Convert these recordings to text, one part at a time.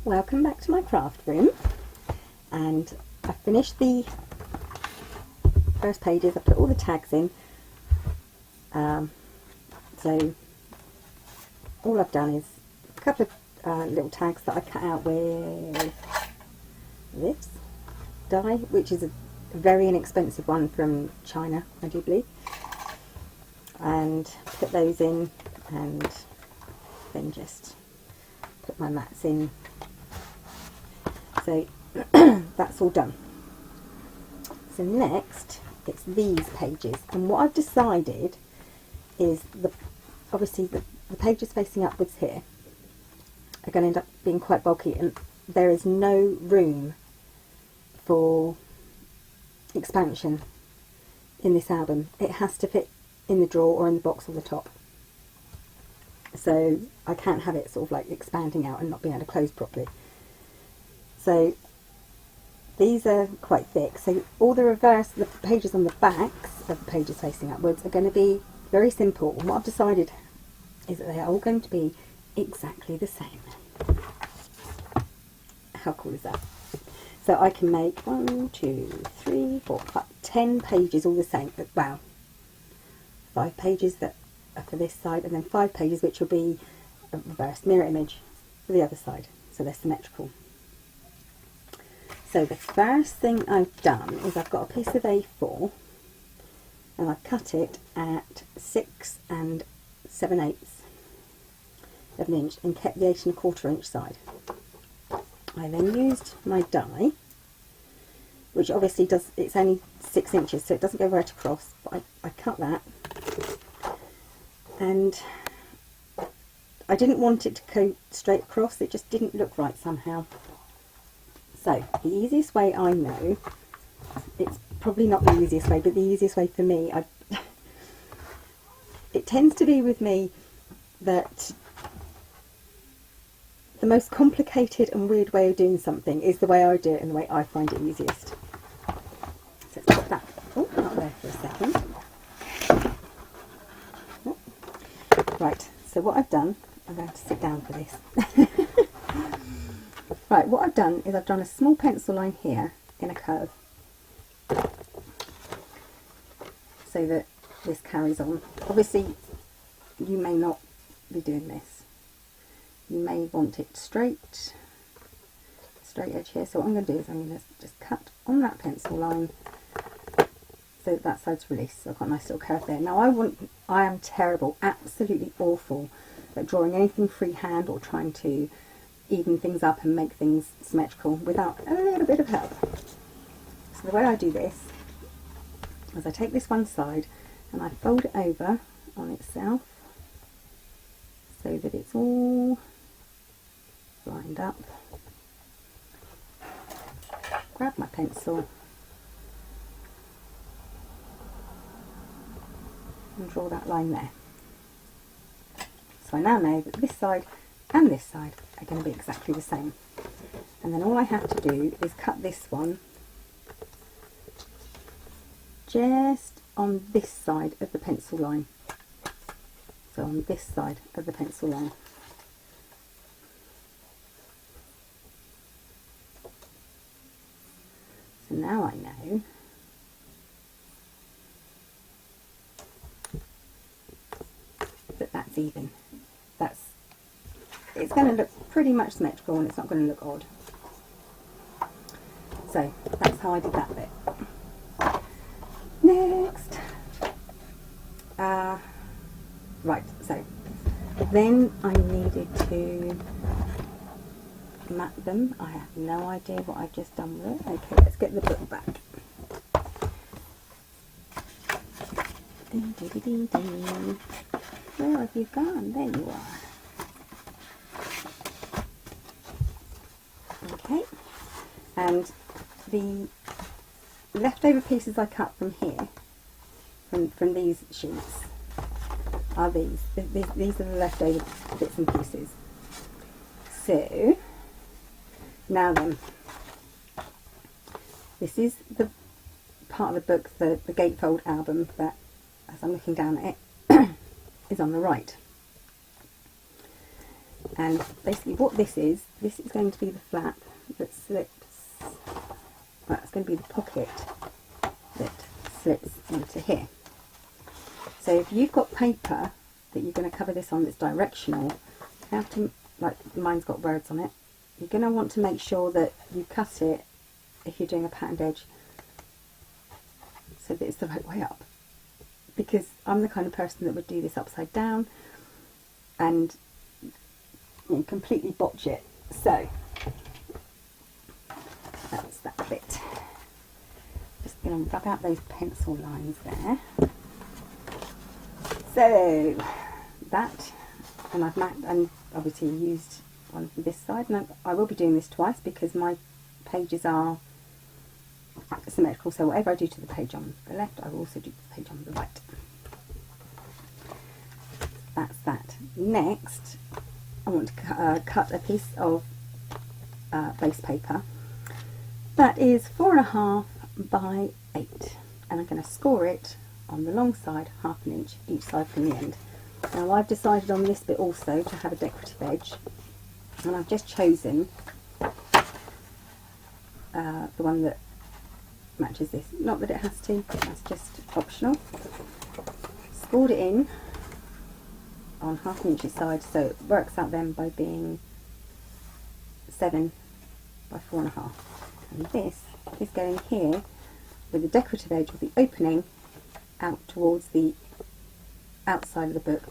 Welcome back to my craft room, and I finished the first pages. I put all the tags in, so all I've done is a couple of little tags that I cut out with this die, which is a very inexpensive one from China, I do believe, and put those in, and then just put my mats in. So that's all done. So next it's these pages, and what I've decided is obviously the pages facing upwards here are going to end up being quite bulky, and there is no room for expansion in this album. It has to fit in the drawer or in the box on the top, so I can't have it sort of like expanding out and not being able to close properly. So these are quite thick, so all the pages on the backs of the pages facing upwards are going to be very simple, and what I've decided is that they are all going to be exactly the same. How cool is that? So I can make 1, 2, 3, 4, 5, 10 pages all the same. Wow. 5 pages that are for this side, and then 5 pages which will be a reverse mirror image for the other side, so they're symmetrical. So the first thing I've done is I've got a piece of A4, and I've cut it at 6 7/8 of an inch and kept the 8 1/4 inch side. I then used my die, which obviously it's only 6 inches, so it doesn't go right across, but I cut that, and I didn't want it to go straight across. It just didn't look right somehow. So the easiest way I know, it's probably not the easiest way, but the easiest way for me, it tends to be with me that the most complicated and weird way of doing something is the way I do it and the way I find it easiest. So let's put that up there for a second. Oh. Right, so what I've done, I'm going to sit down for this. Right, what I've done is I've done a small pencil line here in a curve, so that this carries on. Obviously you may not be doing this. You may want it straight edge here. So what I'm going to do is I'm going to just cut on that pencil line so that side's released. So I've got a nice little curve there. Now I am terrible, absolutely awful at drawing anything freehand or trying to even things up and make things symmetrical without a little bit of help. So the way I do this is I take this one side and I fold it over on itself so that it's all lined up. Grab my pencil and draw that line there. So I now know that this side and this side are going to be exactly the same, and then all I have to do is cut this one just on this side of the pencil line. So on this side of the pencil line. So now I know that that's even. It's going to look pretty much symmetrical, and it's not going to look odd. So that's how I did that bit. Next, right, so then I needed to mat them. I have no idea what I've just done with it. Okay, let's get the book back. Where have you gone? There you are. Okay, and the leftover pieces I cut from here, from these sheets, are these. These are the leftover bits and pieces. So, now then, this is the part of the book, the Gatefold album, that, as I'm looking down at it, is on the right. And basically what this is going to be the flap that slips, well, it's going to be the pocket that slips into here. So if you've got paper that you're going to cover this on that's directional, you have to, like mine's got words on it, you're going to want to make sure that you cut it, if you're doing a patterned edge, so that it's the right way up. Because I'm the kind of person that would do this upside down and completely botch it. So that's that bit. Just going to rub out those pencil lines there. So that, and I've marked and obviously used one for this side, and I will be doing this twice because my pages are symmetrical, so whatever I do to the page on the left, I will also do to the page on the right. That's that. Next, I want to cut a piece of base paper that is 4.5 by 8, and I'm going to score it on the long side, 1/2 inch each side from the end. Now I've decided on this bit also to have a decorative edge, and I've just chosen the one that matches this. Not that it has to, that's just optional. Scored it in on 1/2 inch each side, so it works out then by being 7 by 4.5. And this is going here with the decorative edge with the opening out towards the outside of the book,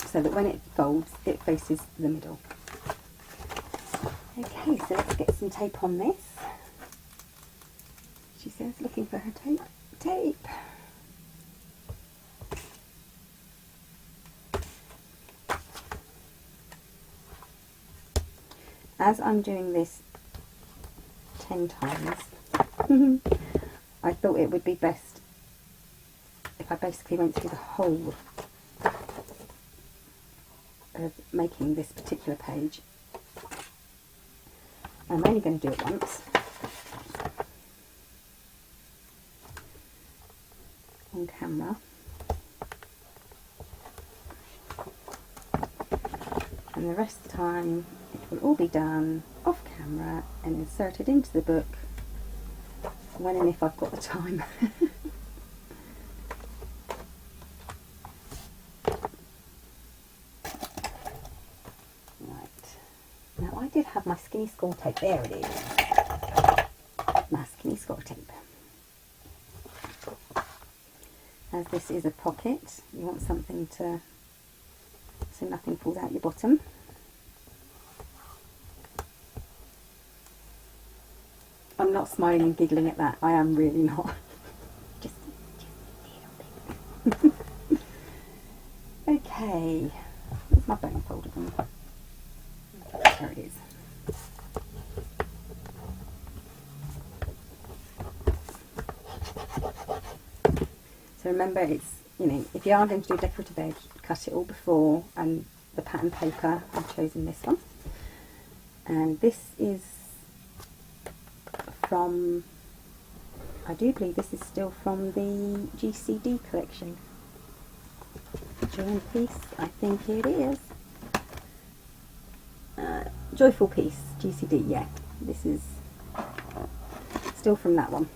so that when it folds it faces the middle. Okay, so let's get some tape on this. She says, looking for her tape. Tape! As I'm doing this 10 times, I thought it would be best if I basically went through the whole of making this particular page. I'm only going to do it once on camera, and the rest of the time it will all be done off camera and inserted into the book when and if I've got the time. Now I did have my skinny score tape, there it is, my skinny score tape. As this is a pocket, you want something to, so nothing falls out your bottom. I'm not smiling and giggling at that, I am really not. just a little bit. Okay, where's my bone folder gone? There it is. So remember, it's, you know, if you are going to do a decorative edge, cut it all before, and the pattern paper, I've chosen this one. And this is from, I do believe this is still from the GCD collection. Joy and Peace, I think it is. Joyful Peace, GCD, yeah. This is still from that one.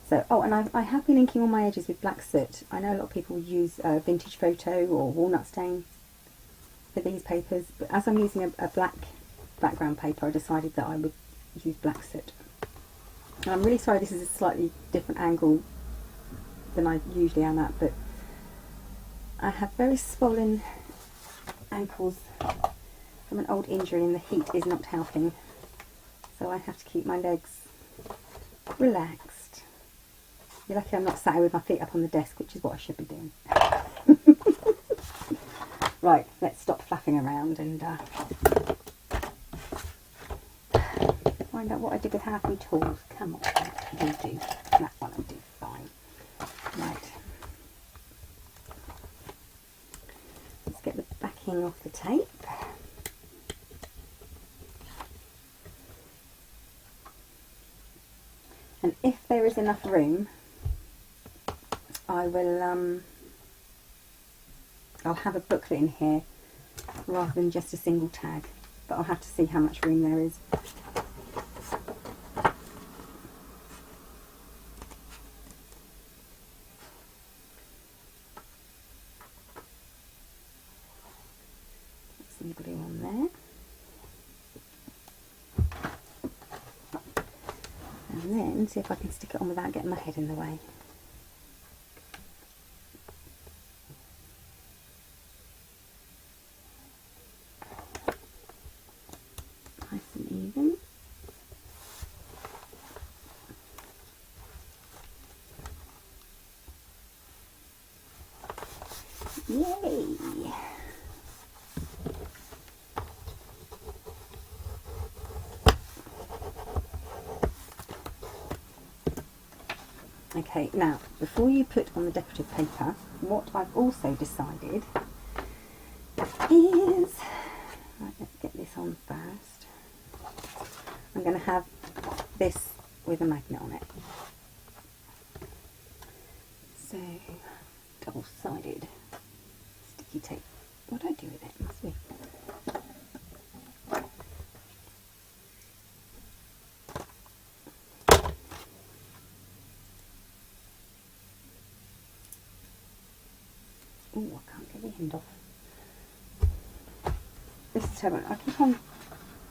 So, oh, and I have been inking all my edges with black soot. I know a lot of people use vintage photo or walnut stain for these papers, but as I'm using a black background paper, I decided that I would use black soot. And I'm really sorry this is a slightly different angle than I usually am at, but I have very swollen ankles from an old injury and the heat is not helping. So I have to keep my legs relaxed. You're lucky I'm not sat here with my feet up on the desk, which is what I should be doing. Right, let's stop flapping around and find out what I did with half my tools. Come on, will do. That one will do fine. Right. Let's get the backing off the tape. And if there is enough room, I will, I'll have a booklet in here rather than just a single tag, but I'll have to see how much room there is. Put some glue on there. And then see if I can stick it on without getting my head in the way. Nice and even. Yay! Okay, now before you put on the decorative paper, what I've also decided is, right, let's get this on first. I'm going to have this with a magnet on it. So, double-sided sticky tape. What do I do with it? Must be. Oh, I can't get the end off. This is terrible.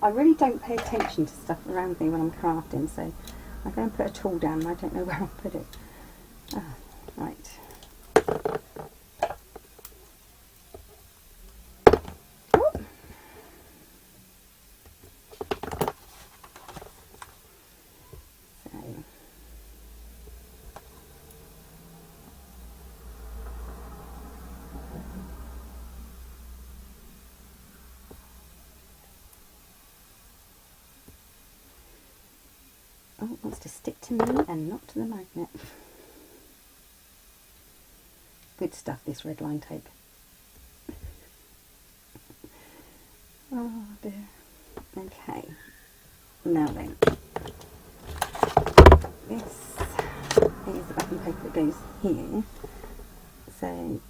I really don't pay attention to stuff around me when I'm crafting, so I go and put a tool down and I don't know where I'll put it. Ah, right. Oh. So. Oh, it wants to stick to me and not to the magnet. Good stuff, this red line tape. Oh dear. Okay. Now then. This is the backing paper that goes here. So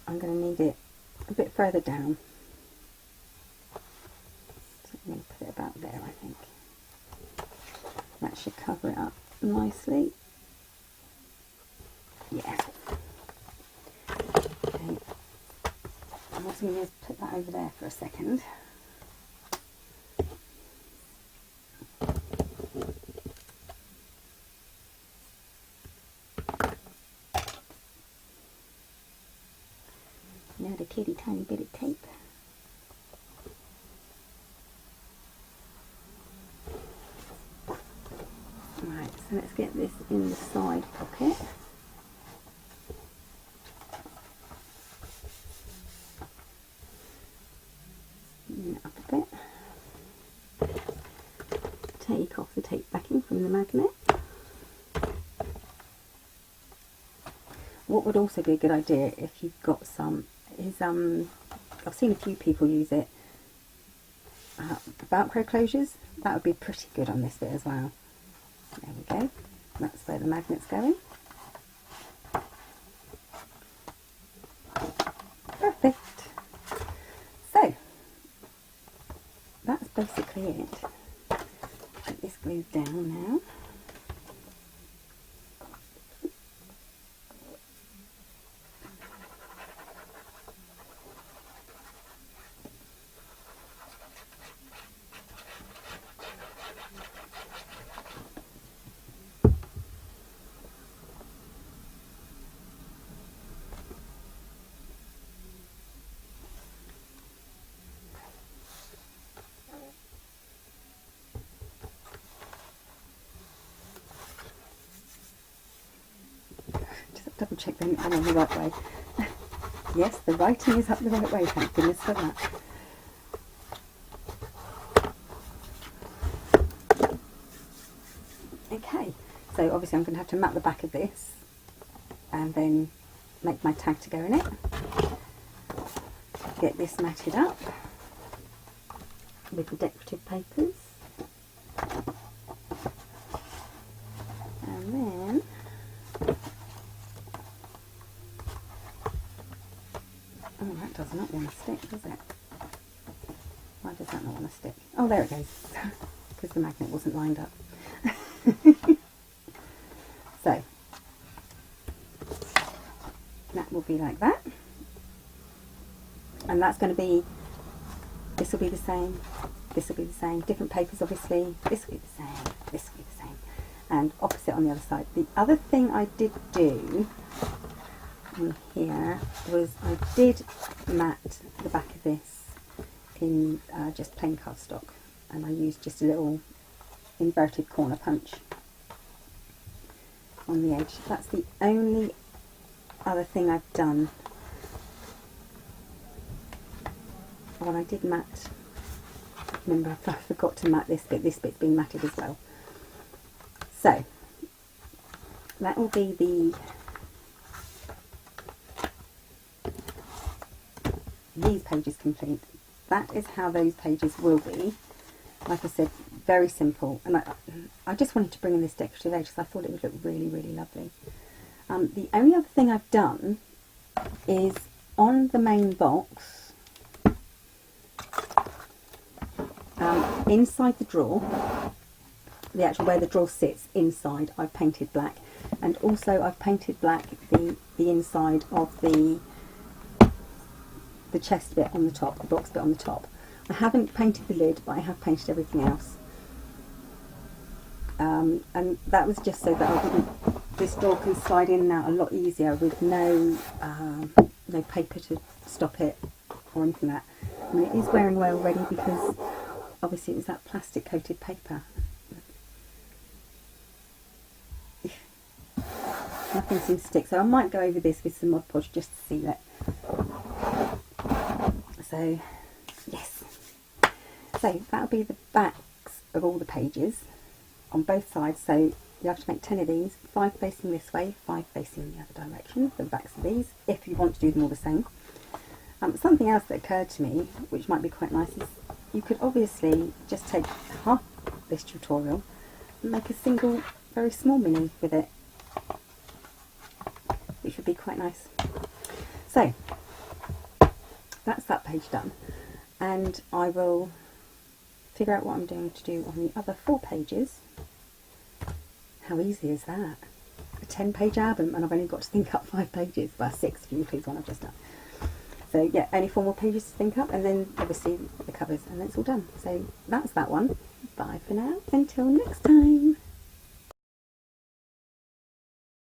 I'm going to need it a bit further down. So I'm going to put it about there, I think. That should cover it up nicely. Yeah. Okay. I'm also going to put that over there for a second. Now the teeny tiny bit of tape. Right, so let's get this in the side pocket. Bring it up a bit. Take off the tape backing from the magnet. What would also be a good idea if you've got some is, I've seen a few people use it, Velcro closures. That would be pretty good on this bit as well. There we go. That's where the magnet's going. Perfect. So, that's basically it. Get this glued down now. Just double check them I'm on the right way. Yes, the writing is up the right way, thank goodness for that. Okay, so obviously I'm going to have to map the back of this and then make my tag to go in it. Get this matted up with the decorative papers. And then Oh, that does not want to stick, does it? Why does that not want to stick? Oh, there it goes. Because the magnet wasn't lined up. So, that will be like that. And that's going to be, this will be the same, this will be the same. Different papers, obviously. This will be the same, this will be the same. And opposite on the other side. The other thing I did do on here was I did mat the back of this in just plain cardstock, and I used just a little inverted corner punch on the edge. That's the only other thing I've done. Well, I did mat, remember I forgot to mat this bit's been matted as well. So that will be these pages complete. That is how those pages will be. Like I said, very simple. And I just wanted to bring in this decorative edge because I thought it would look really, really lovely. The only other thing I've done is on the main box, inside the drawer, the actual where the drawer sits inside, I've painted black. And also I've painted black the inside of the chest bit on the top, the box bit on the top. I haven't painted the lid, but I have painted everything else. And that was just so that this drawer can slide in and out a lot easier with no paper to stop it or anything like that. I mean, it is wearing away already because obviously it was that plastic coated paper. Nothing seems to stick, so I might go over this with some Mod Podge just to see that. So, yes. So that'll be the backs of all the pages on both sides. So you have to make 10 of these, 5 facing this way, 5 facing the other direction for the backs of these, if you want to do them all the same. Something else that occurred to me, which might be quite nice, is you could obviously just take half this tutorial and make a single, very small mini with it, which would be quite nice. So that's that page done, and I will figure out what I'm going to do on the other 4 pages. How easy is that? A 10-page album, and I've only got to think up 5 pages. Well, 6 if you include one I've just done. So yeah, only 4 more pages to think up, and then obviously the covers, and then it's all done. So that's that one. Bye for now, until next time.